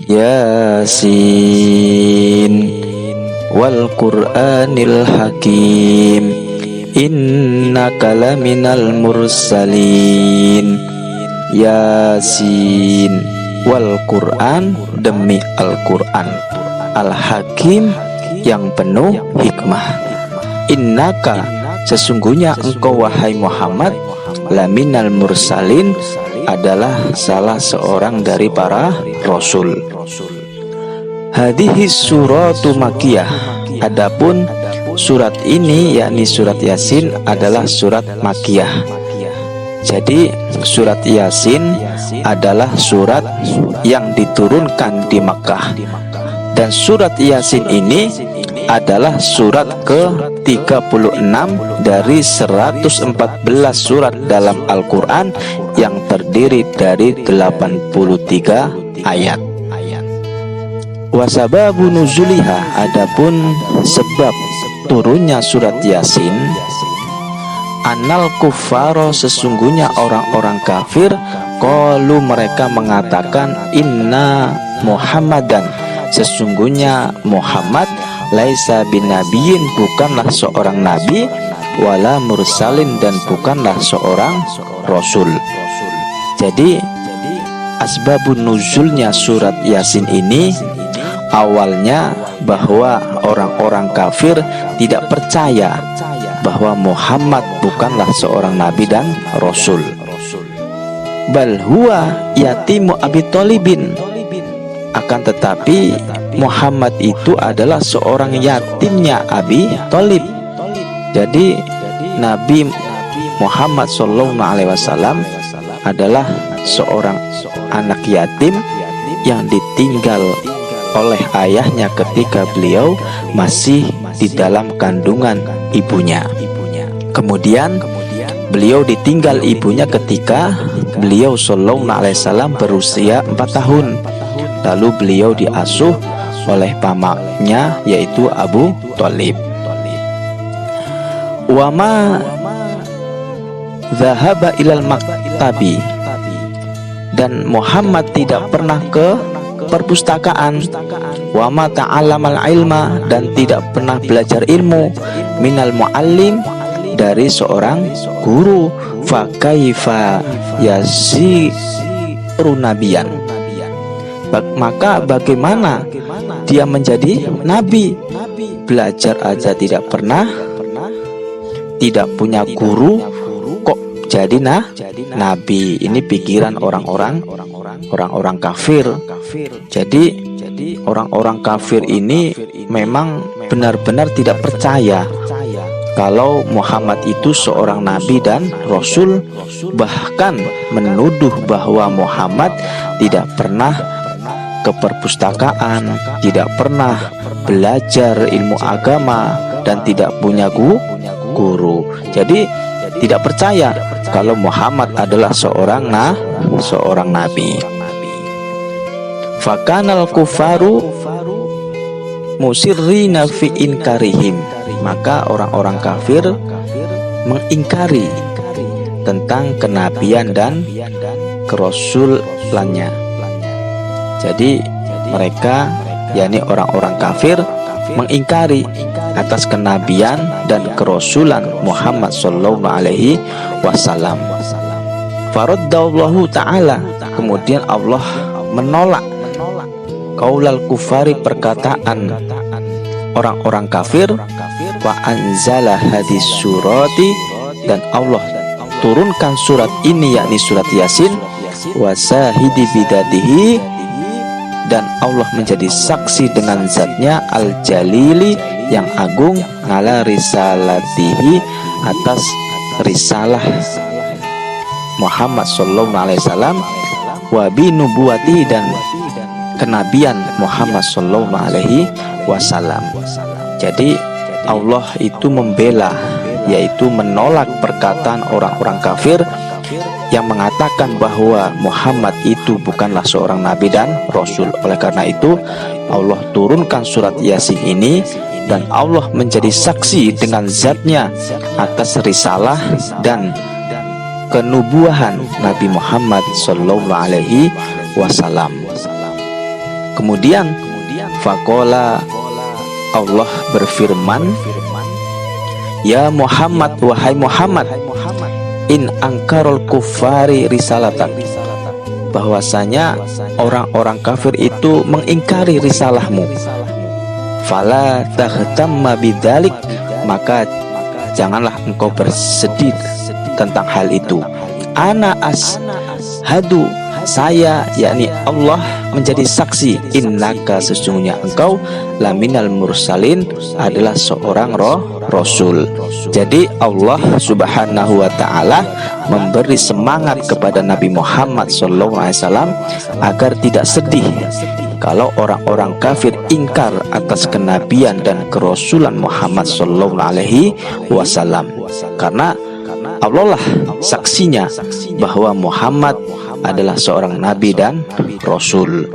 Yasin wal Qur'anil Hakim innaka laminal mursalin. Yasin wal Qur'an, demi Al-Qur'an, Al-Hakim, yang penuh hikmah. Innaka, sesungguhnya engkau wahai Muhammad, laminal mursalin, adalah salah seorang dari para rasul. Hadhihi suratu makiyah. Adapun surat ini, yakni surat Yasin, adalah surat makiyah. Jadi surat Yasin adalah surat yang diturunkan di Makkah. Dan surat Yasin ini adalah surat ke-36 dari 114 surat dalam Al-Quran yang terdiri dari 83 ayat. Wasababu nuzuliha, adapun sebab turunnya surat Yasin, Anal kuffaro, sesungguhnya orang-orang kafir, qalu, mereka mengatakan, inna Muhammadan, sesungguhnya Muhammad, laisa binabiyin, bukanlah seorang nabi, wala mursalin, dan bukanlah seorang rasul. Jadi asbabun nuzulnya surat Yasin ini awalnya bahwa orang-orang kafir tidak percaya bahwa Muhammad bukanlah seorang nabi dan rasul. Bal huwa yatimu Abi Thalibin, akan tetapi Muhammad itu adalah seorang yatimnya Abi Thalib. Jadi Nabi Muhammad SAW adalah seorang anak yatim yang ditinggal oleh ayahnya ketika beliau masih di dalam kandungan ibunya. Kemudian beliau ditinggal ibunya ketika beliau SAW berusia 4 tahun. Lalu beliau diasuh oleh pamannya, yaitu Abu Thalib. Wama zahaba ilal maktabi, dan Muhammad tidak pernah ke perpustakaan. Wama ta'allamal ilma, dan tidak pernah belajar ilmu. Minal muallim, dari seorang guru. Fa kaifa yasiru nabiyan, maka bagaimana dia menjadi nabi? Belajar aja tidak pernah, tidak punya guru, kok jadi nabi? Ini pikiran orang-orang kafir. Jadi orang-orang kafir ini memang benar-benar tidak percaya kalau Muhammad itu seorang nabi dan rasul, bahkan menuduh bahwa Muhammad tidak pernah ke perpustakaan, tidak pernah belajar ilmu agama, dan tidak punya guru. Jadi tidak percaya kalau Muhammad adalah seorang nabi. Fakanal kufaru musirrina fi inkarihim, maka orang-orang kafir mengingkari tentang kenabian dan kerasulannya. Jadi mereka, yakni orang-orang kafir, mengingkari atas kenabian dan kerasulan Muhammad sallallahu alaihi wasallam. Faraddallahu ta'ala, kemudian Allah menolak qaulal kufari, perkataan orang-orang kafir. Wa anzala hadis surati, dan Allah turunkan surat ini, yakni surat Yasin. Wa sahidi bidatihi, dan Allah menjadi saksi dengan zatnya, al-jalili, yang agung, ala risalatihi, atas risalah Muhammad sallallahu alaihi wasallam, wa bi nubuwati, dan kenabian Muhammad sallallahu alaihi wasallam. Jadi Allah itu membela, yaitu menolak perkataan orang-orang kafir yang mengatakan bahwa Muhammad itu bukanlah seorang nabi dan rasul. Oleh karena itu Allah turunkan surat Yasin ini, dan Allah menjadi saksi dengan zatnya atas risalah dan kenubuahan Nabi Muhammad sallallahu alaihi wasallam. Kemudian faqala, Allah berfirman, ya Muhammad, wahai Muhammad, in angkarul kufari risalatan, bahwasanya orang-orang kafir itu mengingkari risalahmu. Fala taghtamma bidzalik, maka janganlah engkau bersedih tentang hal itu. Ana ashadu, saya yakni Allah menjadi saksi, innaka, sesungguhnya engkau laminal mursalin, adalah seorang rasul. Jadi Allah Subhanahu wa taala memberi semangat kepada Nabi Muhammad SAW agar tidak sedih kalau orang-orang kafir ingkar atas kenabian dan kerasulan Muhammad SAW, karena Allah lah saksinya bahwa Muhammad adalah seorang nabi dan rasul.